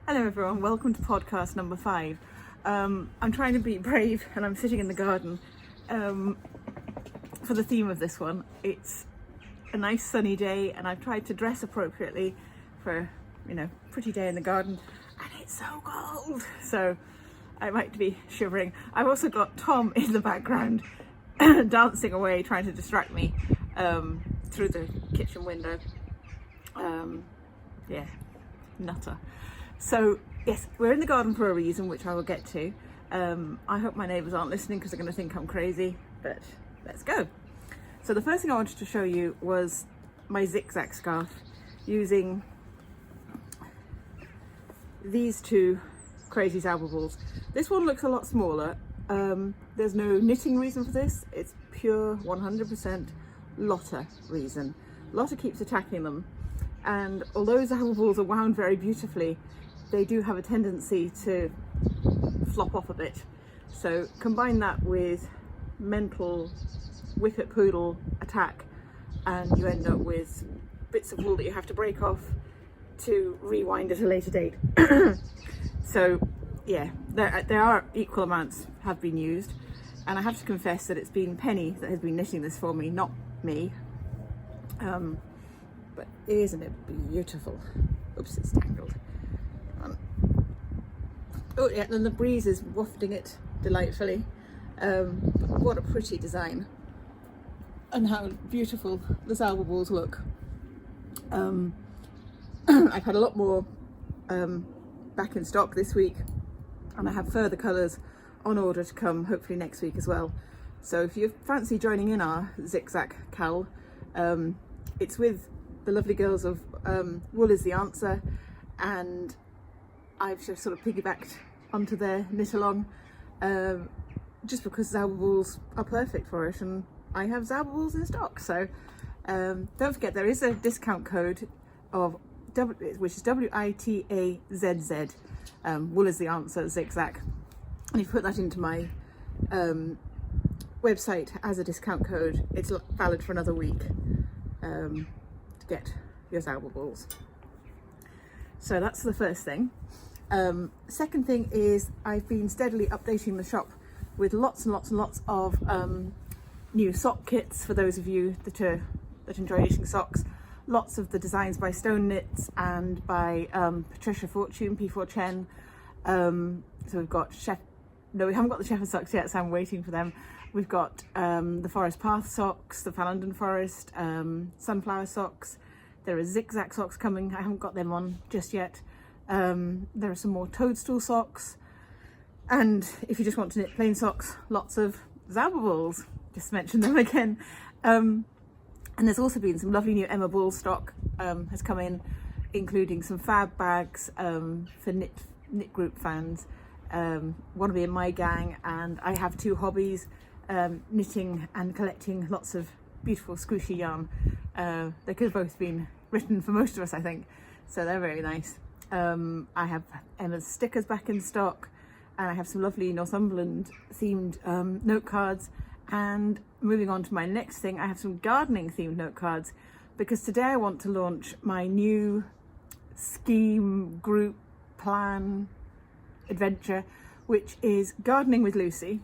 Hello everyone, welcome to podcast number 5. I'm trying to be brave and I'm sitting in the garden for the theme of this one. It's a nice sunny day and I've tried to dress appropriately for, pretty day in the garden, and it's so cold, so I might be shivering. I've also got Tom in the background dancing away, trying to distract me through the kitchen window. Nutter. So yes, we're in the garden for a reason, which I will get to. I hope my neighbours aren't listening because they're going to think I'm crazy, but let's go. So the first thing I wanted to show you was my Zig Zag Scarf using these two crazy Zauber balls. This one looks a lot smaller. There's no knitting reason for this. It's pure 100% Lotta reason. Lotta keeps attacking them, and although Zauber balls are wound very beautifully, they do have a tendency to flop off a bit. So combine that with mental whippet poodle attack and you end up with bits of wool that you have to break off to rewind at a later date. So yeah, there are equal amounts have been used, and I have to confess that it's been Penny that has been knitting this for me, not me. But isn't it beautiful? Oops, it's tangled. Oh yeah, and the breeze is wafting it delightfully. What a pretty design, and how beautiful the Zauber balls look. I've had a lot more back in stock this week, and I have further colours on order to come hopefully next week as well. So if you fancy joining in our Zig Zag Cal, it's with the lovely girls of Wool is the Answer, and I've just sort of piggybacked onto their knit along just because Zauber balls are perfect for it, and I have Zauber balls in stock. So don't forget, there is a discount code of which is WITAZZ, Wool is the Answer Zig Zag, and if you put that into my website as a discount code, it's valid for another week to get your Zauber balls. So that's the first thing. Second thing is I've been steadily updating the shop with lots and lots and lots of new sock kits for those of you that enjoy knitting socks. Lots of the designs by Stone Knits and by Patricia Fortune, P4 Chen. So we've got we haven't got the Shepherd socks yet, so I'm waiting for them. We've got the Forest Path socks, the London Forest, sunflower socks. There are Zig Zag socks coming. I haven't got them on just yet. There are some more toadstool socks, and if you just want to knit plain socks, lots of Zauber balls, just mention them again. And there's also been some lovely new Emma Ball stock has come in, including some fab bags for knit group fans. Want to be in my gang, and I have two hobbies, knitting and collecting lots of beautiful squishy yarn. They could have both been written for most of us, I think, so they're really nice. I have Emma's stickers back in stock, and I have some lovely Northumberland themed note cards. And moving on to my next thing, I have some gardening themed note cards, because today I want to launch my new scheme, group, plan, adventure, which is Gardening with Lucy.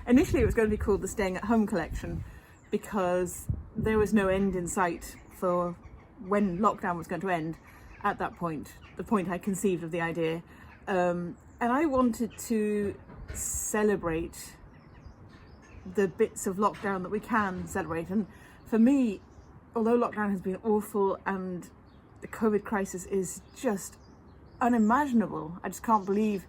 Initially it was going to be called the Staying at Home collection, because there was no end in sight for when lockdown was going to end at that point, the point I conceived of the idea. And I wanted to celebrate the bits of lockdown that we can celebrate. And for me, although lockdown has been awful and the COVID crisis is just unimaginable, I just can't believe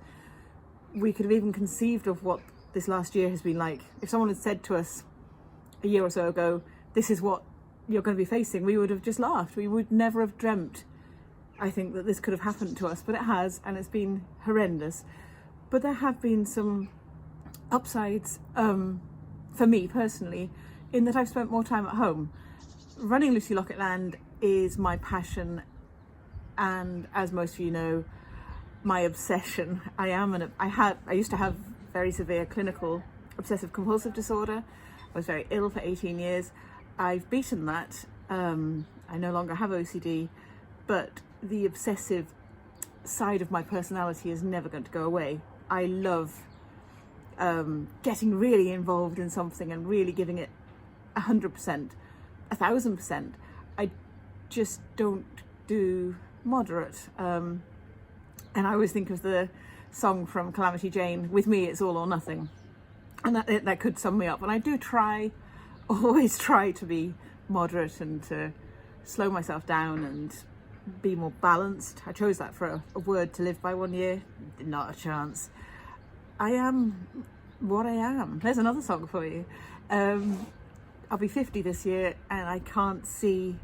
we could have even conceived of what this last year has been like. If someone had said to us a year or so ago, this is what you're going to be facing, we would have just laughed. We would never have dreamt, I think, that this could have happened to us, but it has, and it's been horrendous. But there have been some upsides for me personally, in that I've spent more time at home. Running Lucy Locket Land is my passion, and as most of you know, my obsession. I used to have very severe clinical obsessive compulsive disorder. I was very ill for 18 years. I've beaten that. I no longer have OCD, but the obsessive side of my personality is never going to go away. I love getting really involved in something and really giving it 100%, 1,000%. I just don't do moderate. And I always think of the song from Calamity Jane, "With me it's all or nothing," and that could sum me up. And I do always try to be moderate and to slow myself down and be more balanced. I chose that for a word to live by one year. Not a chance. I am what I am. There's another song for you. I'll be 50 this year, and I can't see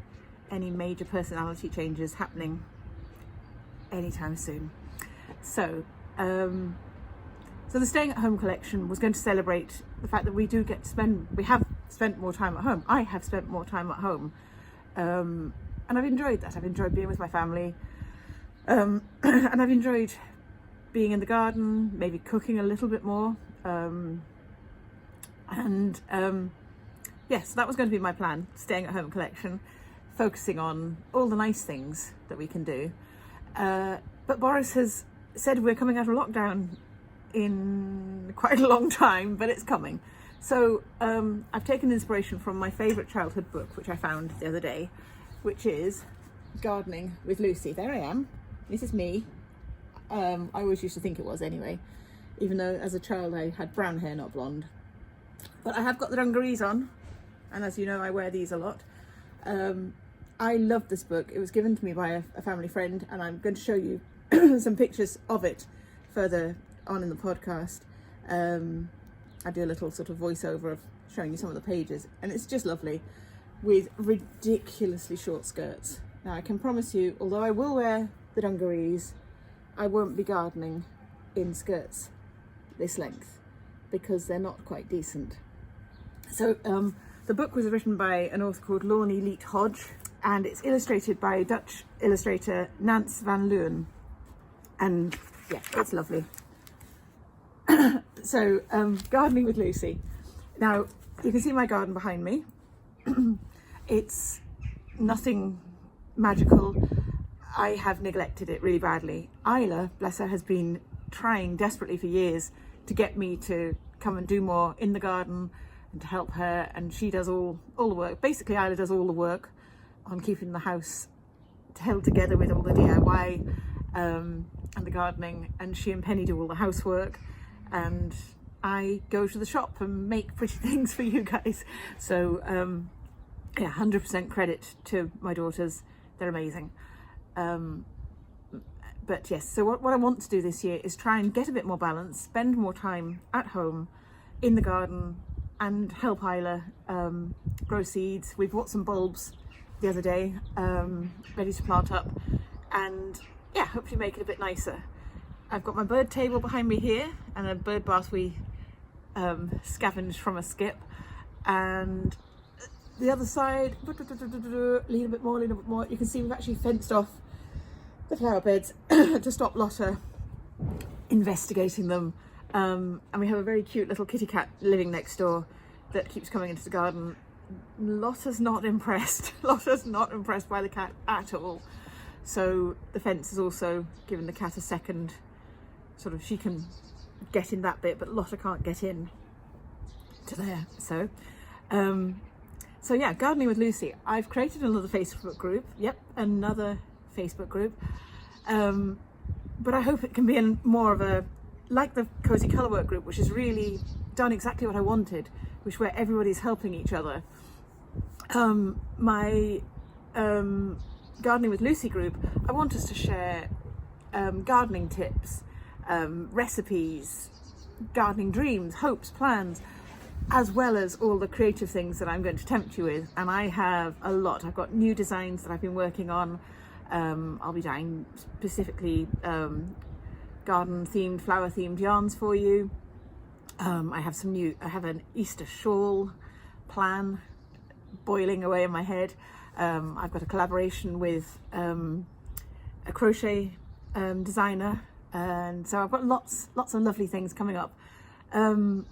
any major personality changes happening anytime soon. So the Staying at Home collection was going to celebrate the fact that we have spent more time at home. I have spent more time at home, and I've enjoyed that. I've enjoyed being with my family, and I've enjoyed being in the garden, maybe cooking a little bit more, yes, that was going to be my plan. Staying at Home collection, focusing on all the nice things that we can do. But Boris has said we're coming out of lockdown in quite a long time, but it's coming. So I've taken inspiration from my favourite childhood book, which I found the other day, which is Gardening with Lucy. There I am. This is me. I always used to think it was anyway, even though as a child I had brown hair, not blonde. But I have got the dungarees on, and as you know, I wear these a lot. I love this book. It was given to me by a family friend, and I'm going to show you some pictures of it further on in the podcast. I do a little sort of voiceover of showing you some of the pages, and it's just lovely, with ridiculously short skirts. Now I can promise you, although I will wear the dungarees, I won't be gardening in skirts this length because they're not quite decent. So the book was written by an author called Lorne Leet Hodge, and it's illustrated by Dutch illustrator Nance van Leeuwen, and yeah, it's lovely. So Gardening with Lucy. Now you can see my garden behind me. It's nothing magical. I have neglected it really badly. Isla, bless her, has been trying desperately for years to get me to come and do more in the garden and to help her, and she does all the work. Basically, Isla does all the work on keeping the house held together with all the DIY and the gardening, and she and Penny do all the housework, and I go to the shop and make pretty things for you guys. So yeah, 100% credit to my daughters. They're amazing. But yes, so what I want to do this year is try and get a bit more balance, spend more time at home in the garden, and help Isla grow seeds. We bought some bulbs the other day, ready to plant up, and yeah, hopefully make it a bit nicer. I've got my bird table behind me here, and a bird bath we scavenged from a skip, and the other side, lean a bit more. You can see we've actually fenced off the flower beds to stop Lotta investigating them. And we have a very cute little kitty cat living next door that keeps coming into the garden. Lotta's not impressed. Lotta's not impressed by the cat at all. So the fence has also given the cat a second, sort of, she can get in that bit, but Lotta can't get in to there. So yeah, Gardening with Lucy. I've created another Facebook group. Yep, another Facebook group. But I hope it can be more of a, like the Cozy Colourwork group, which has really done exactly what I wanted, which where everybody's helping each other. My Gardening with Lucy group, I want us to share gardening tips, recipes, gardening dreams, hopes, plans, as well as all the creative things that I'm going to tempt you with. And I have a lot. I've got new designs that I've been working on. I'll be dyeing specifically garden themed, flower themed yarns for you. I have an Easter shawl plan boiling away in my head. I've got a collaboration with a crochet designer, and so I've got lots of lovely things coming up, and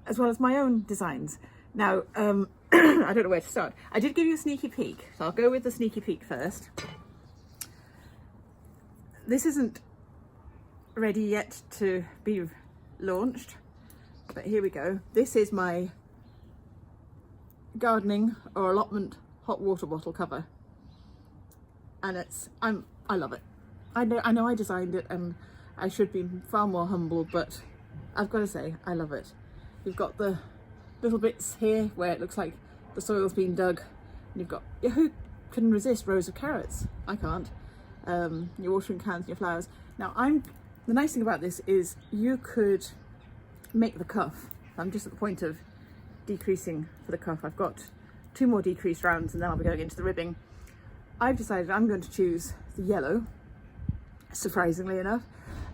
as well as my own designs. Now I don't know where to start. I did give you a sneaky peek, so I'll go with the sneaky peek first. this isn't ready yet to be launched, but here we go. This is my gardening or allotment hot water bottle cover, and I love it. I know I designed it and I should be far more humble, but I've got to say I love it. You've got the little bits here where it looks like the soil's been dug, and you've got, who can resist rows of carrots? I can't. Your watering cans and your flowers. Now the nice thing about this is you could make the cuff. I'm just at the point of decreasing for the cuff. I've got 2 more decreased rounds and then I'll be going into the ribbing. I've decided I'm going to choose the yellow, surprisingly enough,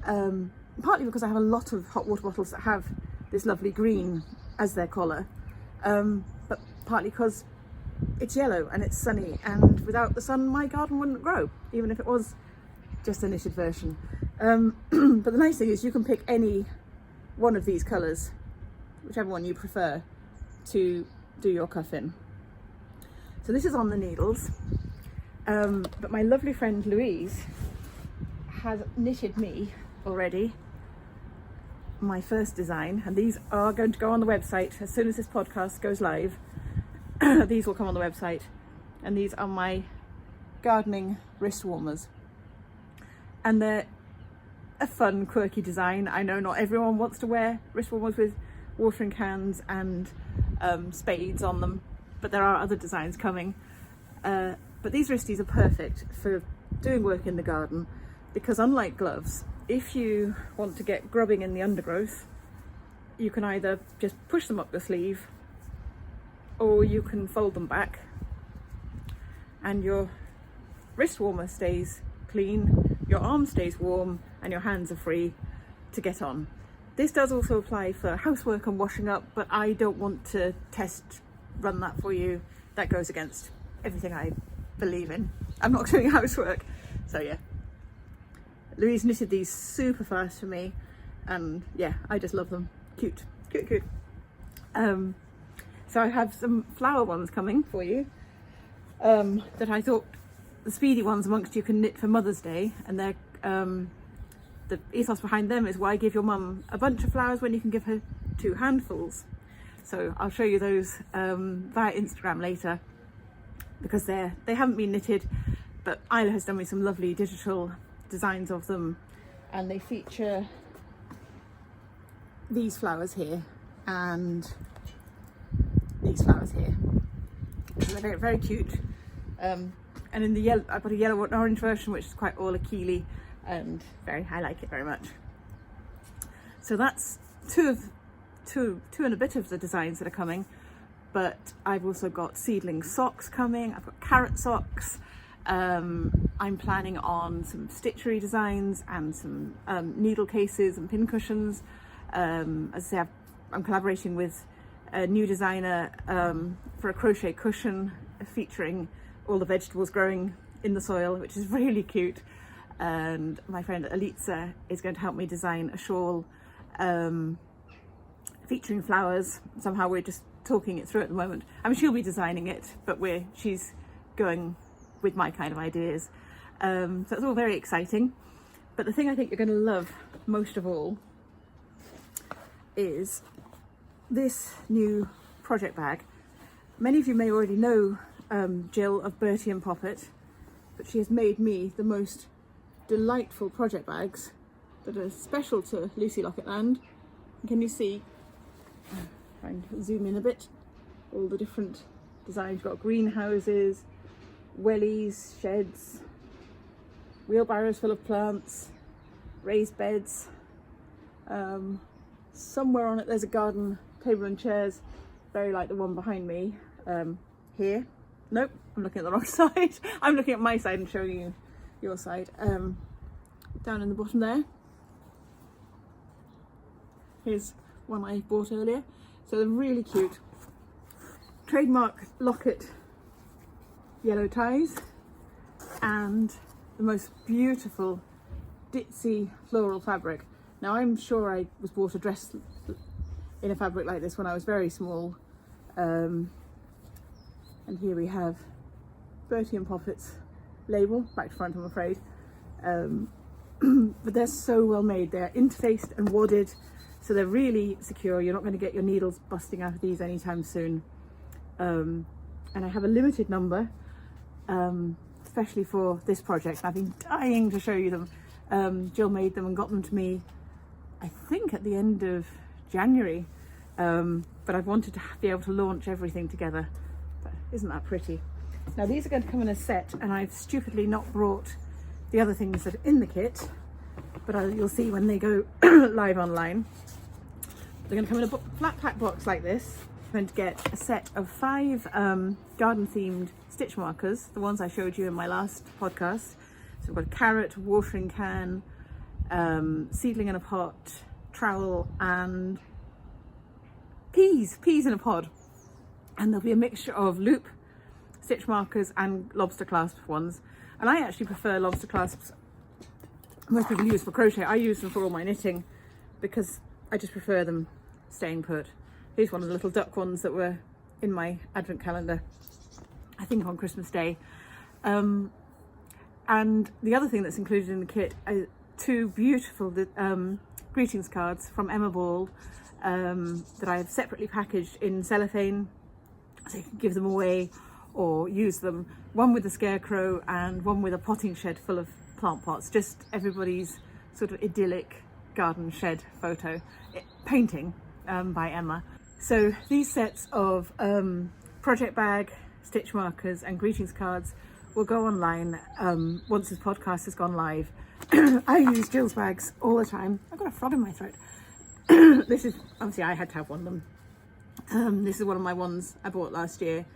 partly because I have a lot of hot water bottles that have this lovely green as their collar, but partly because it's yellow and it's sunny, and without the sun my garden wouldn't grow, even if it was just a knitted version. But the nice thing is you can pick any one of these colours, whichever one you prefer, to do your cuff in. So this is on the needles, but my lovely friend Louise has knitted me already my first design, and these are going to go on the website as soon as this podcast goes live. These will come on the website, and these are my gardening wrist warmers, and they're a fun, quirky design. I know not everyone wants to wear wrist warmers with watering cans and spades on them, but there are other designs coming. But these wristies are perfect for doing work in the garden, because unlike gloves, if you want to get grubbing in the undergrowth, you can either just push them up the sleeve, or you can fold them back, and your wrist warmer stays clean, your arm stays warm, and your hands are free to get on. This does also apply for housework and washing up, but I don't want to run that for you. That goes against everything I believe in. I'm not doing housework, so yeah. Louise knitted these super fast for me, and yeah, I just love them. Cute, cute, cute. So I have some flower ones coming for you, that I thought the speedy ones amongst you can knit for Mother's Day, and they're the ethos behind them is, why give your mum a bunch of flowers when you can give her 2 handfuls? So I'll show you those via Instagram later, because they haven't been knitted, but Isla has done me some lovely digital designs of them, and they feature these flowers here and these flowers here. So they're very, very cute. And in the yellow, I've got a yellow and orange version, which is quite all Achille, and I like it very much. So that's two and a bit of the designs that are coming, but I've also got seedling socks coming. I've got carrot socks. I'm planning on some stitchery designs and some needle cases and pin cushions. As I say, I'm collaborating with a new designer for a crochet cushion featuring all the vegetables growing in the soil, which is really cute. And my friend Alitza is going to help me design a shawl featuring flowers. Somehow we're just talking it through at the moment. I mean, she'll be designing it, but she's going with my kind of ideas. So it's all very exciting. But the thing I think you're going to love most of all is this new project bag. Many of you may already know Jill of Bertie and Poppet, but she has made me the most delightful project bags that are special to Lucy Locket Land. Can you see? Try and zoom in a bit. All the different designs. You've got greenhouses, wellies, sheds, wheelbarrows full of plants, raised beds. Somewhere on it there's a garden table and chairs, very like the one behind me here. Nope, I'm looking at the wrong side. I'm looking at my side and showing you your side. Down in the bottom there, here's one I bought earlier. So they're really cute. Trademark Locket yellow ties, and the most beautiful ditzy floral fabric. Now I'm sure I was bought a dress in a fabric like this when I was very small. And here we have Bertie and Poppet's label, back to front I'm afraid. but they're so well made. They're interfaced and wadded, so they're really secure. You're not going to get your needles busting out of these anytime soon. And I have a limited number, especially for this project. I've been dying to show you them. Jill made them and got them to me, I think at the end of January, but I've wanted to be able to launch everything together. But isn't that pretty? Now these are going to come in a set, and I've stupidly not brought the other things that are in the kit, but you'll see when they go live online. They're going to come in a flat pack box like this. I'm going to get a set of 5 garden themed stitch markers, the ones I showed you in my last podcast. So we've got a carrot, watering can, seedling in a pot, trowel, and peas in a pod. And there'll be a mixture of loop stitch markers and lobster clasp ones. And I actually prefer lobster clasps. Most people use for crochet. I use them for all my knitting because I just prefer them staying put. Here's one of the little duck ones that were in my advent calendar, I think on Christmas Day. And the other thing that's included in the kit are 2 beautiful greetings cards from Emma Ball that I have separately packaged in cellophane, so you can give them away or use them. One with a scarecrow and one with a potting shed full of plant pots. Just everybody's sort of idyllic garden shed photo painting by Emma. So these sets of project bag, stitch markers and greetings cards will go online once this podcast has gone live. I use Jill's bags all the time. I've got a frog in my throat. This is, obviously I had to have one of them. This is one of my ones I bought last year.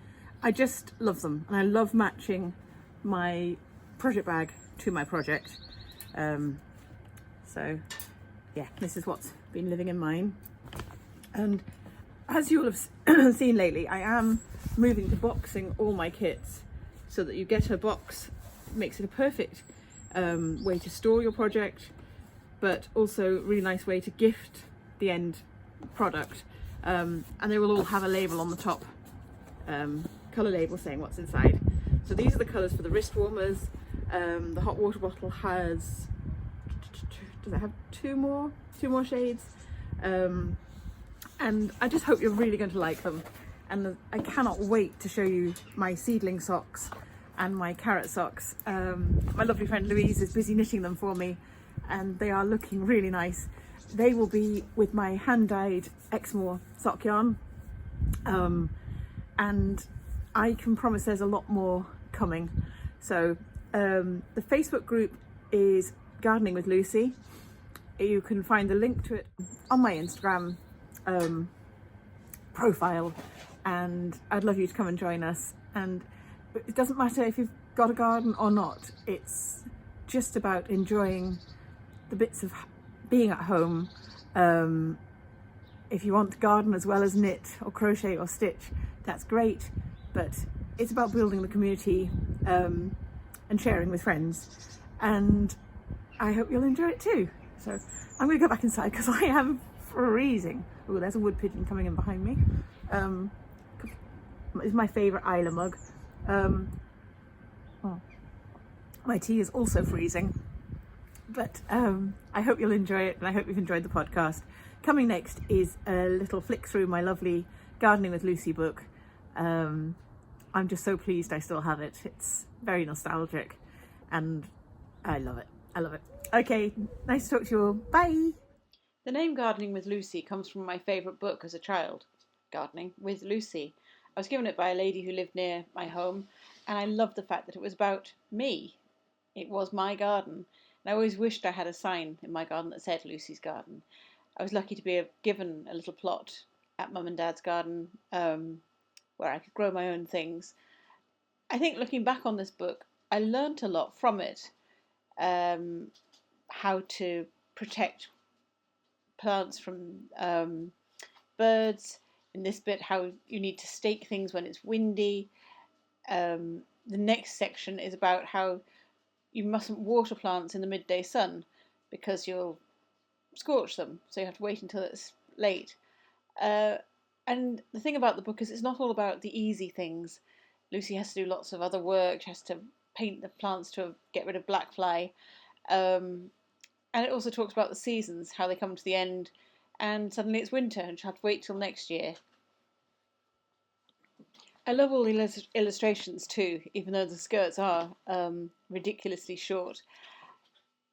I just love them, and I love matching my project bag to my project. So yeah, this is what's been living in mine. And as you'll have seen lately, I am moving to boxing all my kits so that you get a box. Makes it a perfect way to store your project, but also a really nice way to gift the end product. And they will all have a label on the top, colour label saying what's inside. So these are the colours for the wrist warmers. The hot water bottle has, does it have two more shades? And I just hope you're really going to like them. And I cannot wait to show you my seedling socks and my carrot socks. My lovely friend Louise is busy knitting them for me, and they are looking really nice. They will be with my hand-dyed Exmoor sock yarn, and I can promise there's a lot more coming. So the Facebook group is Gardening with Lucy. You can find the link to it on my Instagram profile, and I'd love you to come and join us. And it doesn't matter if you've got a garden or not, it's just about enjoying the bits of being at home. If you want to garden as well as knit or crochet or stitch, that's great, but it's about building the community and sharing with friends, and I hope you'll enjoy it too. So I'm going to go back inside because I am freezing. Oh, there's a wood pigeon coming in behind me. It's my favourite Isla mug. My tea is also freezing, but I hope you'll enjoy it, and I hope you've enjoyed the podcast. Coming next is a little flick through my lovely Gardening with Lucy book. I'm just so pleased I still have it. It's very nostalgic and I love it. I love it. Okay, nice to talk to you all. Bye. The name Gardening with Lucy comes from my favourite book as a child, Gardening with Lucy. I was given it by a lady who lived near my home, and I loved the fact that it was about me. It was my garden, and I always wished I had a sign in my garden that said Lucy's Garden. I was lucky to be given a little plot at Mum and Dad's garden where I could grow my own things. I think looking back on this book, I learnt a lot from it. How to protect plants from birds. In this bit, how you need to stake things when it's windy. The next section is about how you mustn't water plants in the midday sun because you'll scorch them, so you have to wait until it's late. And the thing about the book is it's not all about the easy things. Lucy has to do lots of other work. She has to paint the plants to get rid of black fly. And it also talks about the seasons, how they come to the end, and suddenly it's winter and she'll have to wait till next year. I love all the illustrations too, even though the skirts are ridiculously short.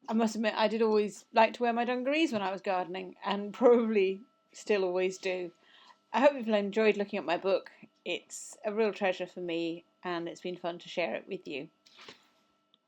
I must admit, I did always like to wear my dungarees when I was gardening, and probably still always do. I hope you've enjoyed looking at my book. It's a real treasure for me, and it's been fun to share it with you.